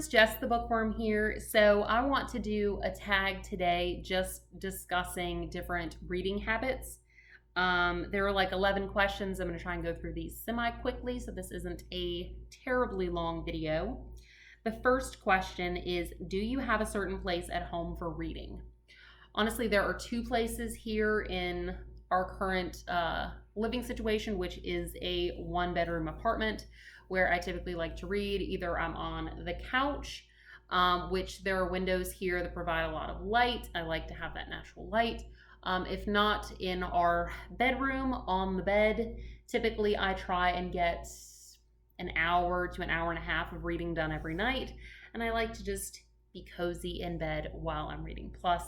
bookworms, Jess the bookworm here. So I want to do a tag today just discussing different reading habits. There are like 11 questions. I'm going to try and go through these semi-quickly, so this isn't a terribly long video. The first question is, do you have a certain place at home for reading? Honestly, there are two places here in our current living situation, which is a one-bedroom apartment where I typically like to read. Either I'm on the couch, which there are windows here that provide a lot of light. I like to have that natural light. If not, in our bedroom on the bed, typically I try and get an hour to an hour and a half of reading done every night. And I like to just be cozy in bed while I'm reading. Plus,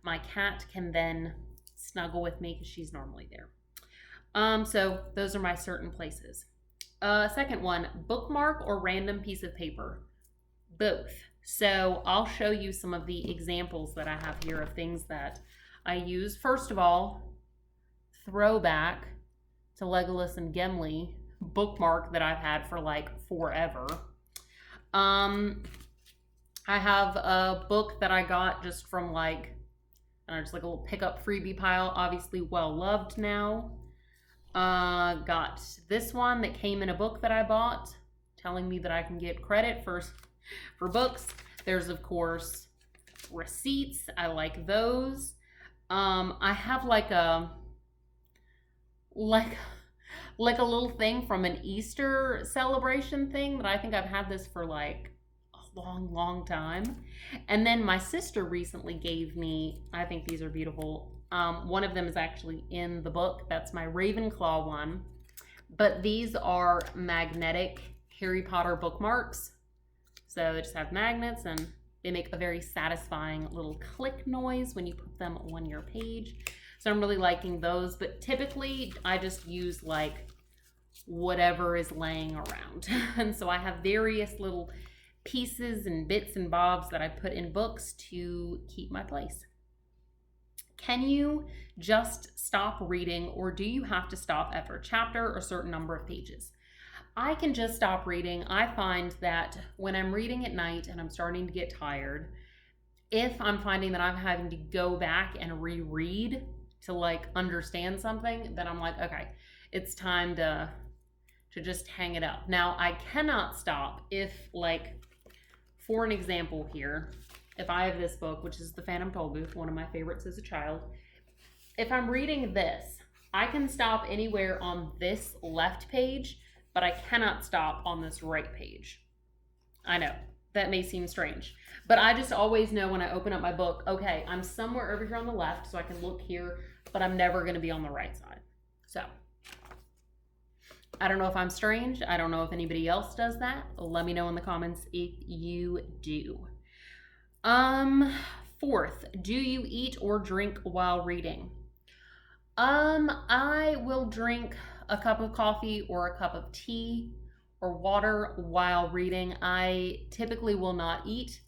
my cat can then snuggle with me because she's normally there. So those are my certain places. Second one, bookmark or random piece of paper? Both. So I'll show you some of the examples that I have here of things that I use. First of all, throwback to Legolas and Gimli bookmark that I've had for like forever. I have a book that I got just from like, I don't know, just like a little pickup freebie pile, obviously well loved now. Got this one that came in a book that I bought, telling me that I can get credit for books. There's of course receipts. I like those. I have like a little thing from an Easter celebration thing that I think I've had this for like a long time. And then my sister recently gave me, I think these are beautiful. One of them is actually in the book. That's my Ravenclaw one. But these are magnetic Harry Potter bookmarks. So they just have magnets and they make a very satisfying little click noise when you put them on your page. So I'm really liking those. But typically I just use like whatever is laying around. And so I have various little pieces and bits and bobs that I put in books to keep my place. Can you just stop reading, or do you have to stop after a chapter or a certain number of pages? I can just stop reading. I find that when I'm reading at night and I'm starting to get tired, if I'm finding that I'm having to go back and reread to like understand something, then I'm like, okay, it's time to just hang it up. Now, I cannot stop if, like, for an example here, if I have this book, which is The Phantom Tollbooth, one of my favorites as a child, if I'm reading this, I can stop anywhere on this left page, but I cannot stop on this right page. I know, that may seem strange, but I just always know when I open up my book, okay, I'm somewhere over here on the left, so I can look here, but I'm never gonna be on the right side. So, I don't know if I'm strange. I don't know if anybody else does that. Let me know in the comments if you do. Fourth, do you eat or drink while reading? I will drink a cup of coffee or a cup of tea or water while reading. I typically will not eat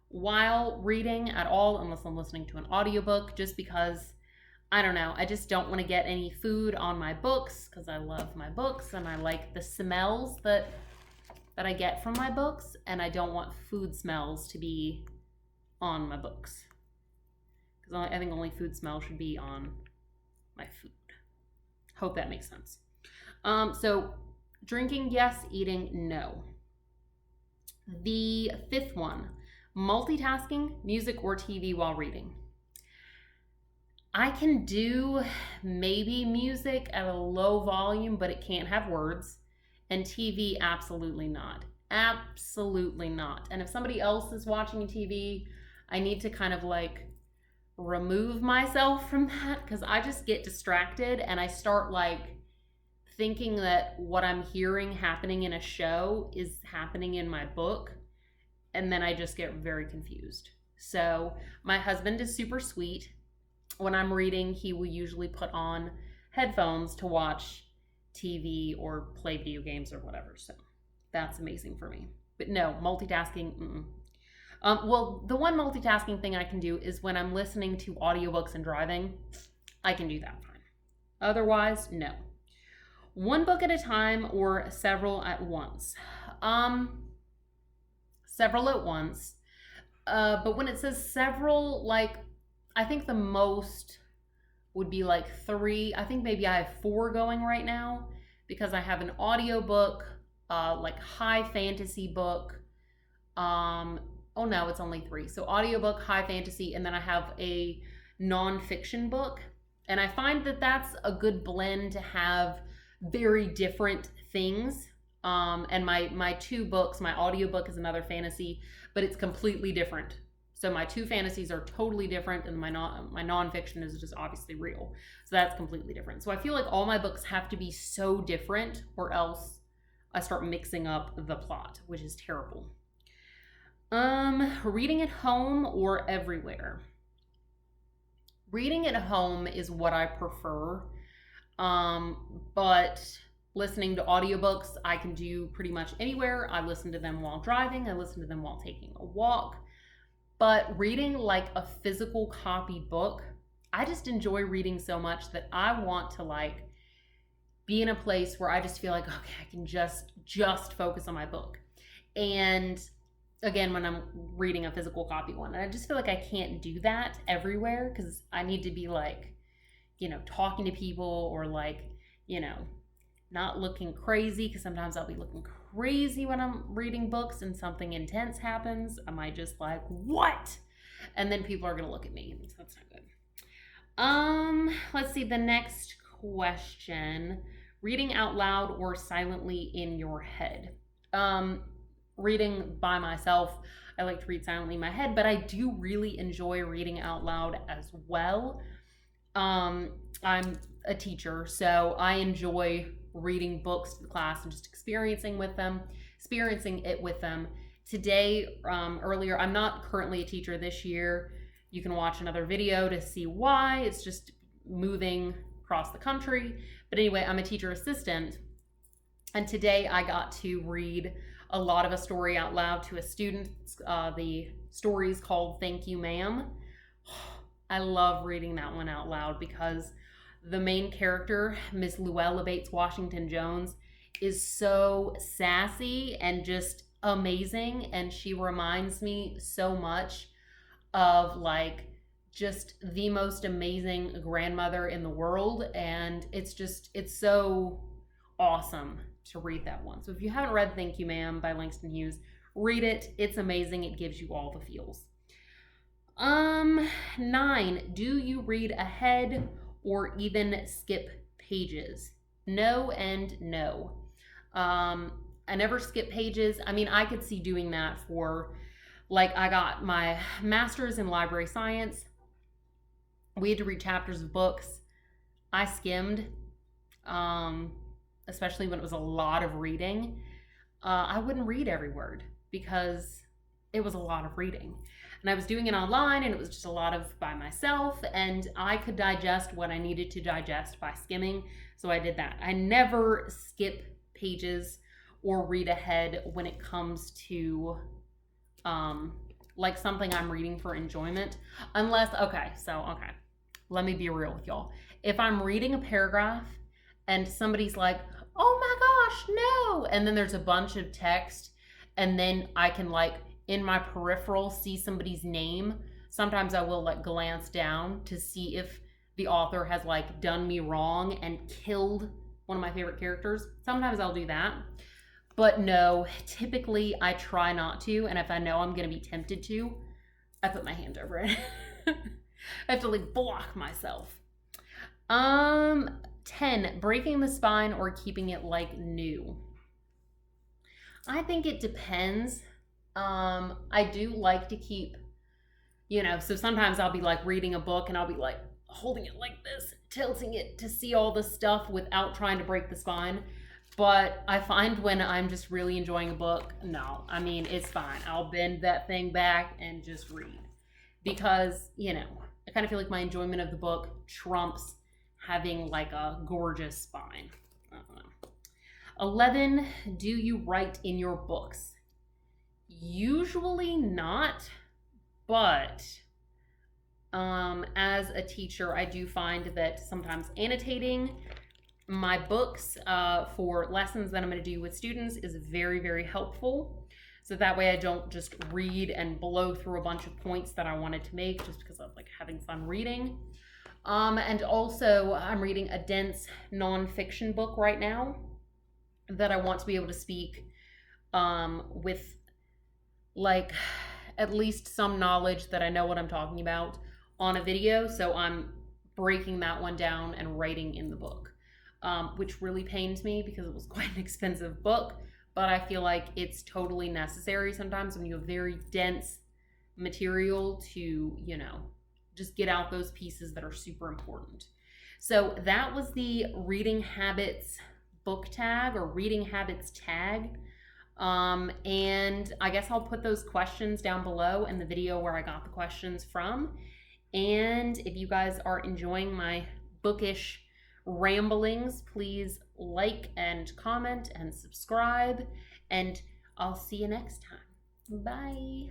while reading at all unless I'm listening to an audiobook, just because, I don't know, I just don't want to get any food on my books because I love my books and I like the smells that I get from my books, and I don't want food smells to be on my books. Because I think only food smell should be on my food. Hope that makes sense. So drinking, yes. Eating, no. The fifth one, multitasking, music or TV while reading. I can do maybe music at a low volume, but it can't have words. And TV, absolutely not. Absolutely not. And if somebody else is watching TV, I need to kind of like remove myself from that, because I just get distracted and I start like thinking that what I'm hearing happening in a show is happening in my book, and then I just get very confused. So my husband is super sweet. When I'm reading, he will usually put on headphones to watch TV or play video games or whatever. So that's amazing for me. But no, multitasking, well, the one multitasking thing I can do is when I'm listening to audiobooks and driving. I can do that fine. Otherwise, no. One book at a time or several at once. several at once. But when it says several, like, I think the most would be like 3. I think maybe I have 4 going right now because I have an audiobook, like high fantasy book. Oh no, it's only 3. So audiobook, high fantasy, and then I have a nonfiction book. And I find that that's a good blend to have very different things. And my 2 books, my audiobook is another fantasy, but it's completely different. So my 2 fantasies are totally different, and my nonfiction is just obviously real. So that's completely different. So I feel like all my books have to be so different, or else I start mixing up the plot, which is terrible. Reading at home or everywhere? Reading at home is what I prefer. But listening to audiobooks, I can do pretty much anywhere. I listen to them while driving. I listen to them while taking a walk. But reading like a physical copy book, I just enjoy reading so much that I want to like be in a place where I just feel like, okay, I can just focus on my book. And again, when I'm reading a physical copy one, I just feel like I can't do that everywhere because I need to be like, you know, talking to people or like, you know, not looking crazy, because sometimes I'll be looking crazy when I'm reading books and something intense happens. I might just like, what? And then people are going to look at me. So that's not good. Let's see the next question. Reading out loud or silently in your head? Reading by myself, I like to read silently in my head, but I do really enjoy reading out loud as well. I'm a teacher, so I enjoy reading books to the class and just experiencing it with them. Today, earlier, I'm not currently a teacher this year. You can watch another video to see why. It's just moving across the country. But anyway, I'm a teacher assistant. And today I got to read a lot of a story out loud to a student. The story is called Thank You, Ma'am. I love reading that one out loud because the main character, Miss Luella Bates Washington Jones, is so sassy and just amazing. And she reminds me so much of like just the most amazing grandmother in the world. And it's so awesome to read that one. So if you haven't read Thank You, Ma'am by Langston Hughes, read it. It's amazing. It gives you all the feels. 9, do you read ahead or even skip pages? No and no. I never skip pages. I mean, I could see doing that for, like, I got my master's in library science. We had to read chapters of books. I skimmed, especially when it was a lot of reading. I wouldn't read every word because it was a lot of reading. And I was doing it online, and it was just a lot of by myself, and I could digest what I needed to digest by skimming, so I did that. I never skip pages or read ahead when it comes to like something I'm reading for enjoyment, unless, okay, let me be real with y'all. If I'm reading a paragraph and somebody's like, oh my gosh, no, and then there's a bunch of text, and then I can like in my peripheral see somebody's name, sometimes I will like glance down to see if the author has like done me wrong and killed one of my favorite characters. Sometimes I'll do that, but no, typically I try not to. And if I know I'm going to be tempted to, I put my hand over it. I have to like block myself. 10, breaking the spine or keeping it like new? I think it depends. I do like to keep, so sometimes I'll be like reading a book and I'll be like holding it like this, tilting it to see all the stuff without trying to break the spine. But I find when I'm just really enjoying a book, no, I mean, it's fine. I'll bend that thing back and just read because, I kind of feel like my enjoyment of the book trumps having like a gorgeous spine. I don't know. 11, do you write in your books? Usually not, but as a teacher, I do find that sometimes annotating my books for lessons that I'm going to do with students is very, very helpful. So that way I don't just read and blow through a bunch of points that I wanted to make just because I'm like having fun reading. And also I'm reading a dense nonfiction book right now that I want to be able to speak with like at least some knowledge that I know what I'm talking about on a video. So I'm breaking that one down and writing in the book, which really pains me because it was quite an expensive book, but I feel like it's totally necessary sometimes when you have very dense material to, you know, just get out those pieces that are super important. So that was the reading habits book tag or reading habits tag. And I guess I'll put those questions down below in the video where I got the questions from. And if you guys are enjoying my bookish ramblings, please like and comment and subscribe, and I'll see you next time. Bye.